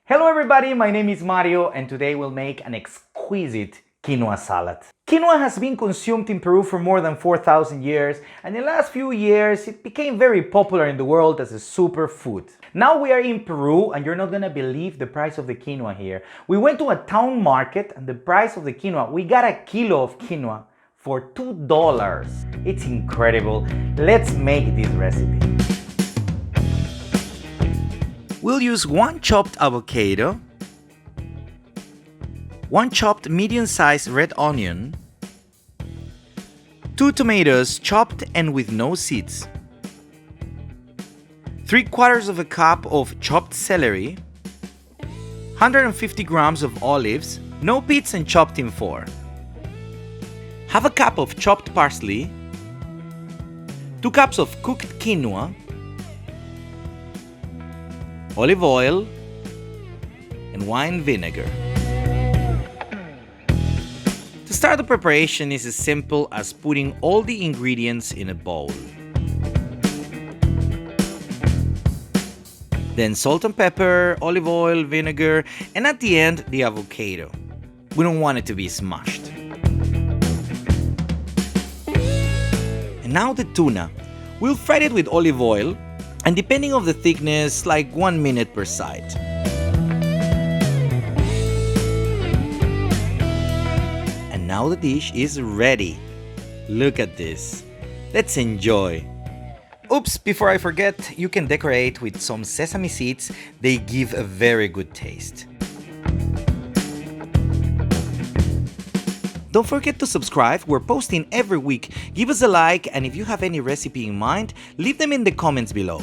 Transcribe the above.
Hello everybody, my name is Mario and today we'll make an exquisite quinoa salad. Quinoa has been consumed in Peru for more than 4,000 years and in the last few years it became very popular in the world as a superfood. Now we are in Peru and you're not gonna believe the price of the quinoa here. We went to a town market and the price of the quinoa, we got a kilo of quinoa for $2. It's incredible. Let's make this recipe. We'll use 1 chopped avocado, 1 chopped medium-sized red onion, 2 tomatoes chopped and with no seeds, 3/4 of a cup of chopped celery, 150 grams of olives, no pits and chopped in 4, half a cup of chopped parsley, 2 cups of cooked quinoa, olive oil, and wine vinegar. To start the preparation is as simple as putting all the ingredients in a bowl. Then salt and pepper, olive oil, vinegar, and at the end the avocado. We don't want it to be smashed. And now the tuna. We'll fry it with olive oil, and depending on the thickness, like 1 minute per side. And now the dish is ready. Look at this. Let's enjoy. Oops, before I forget, you can decorate with some sesame seeds. They give a very good taste. Don't forget to subscribe, we're posting every week. Give us a like, and if you have any recipe in mind, leave them in the comments below.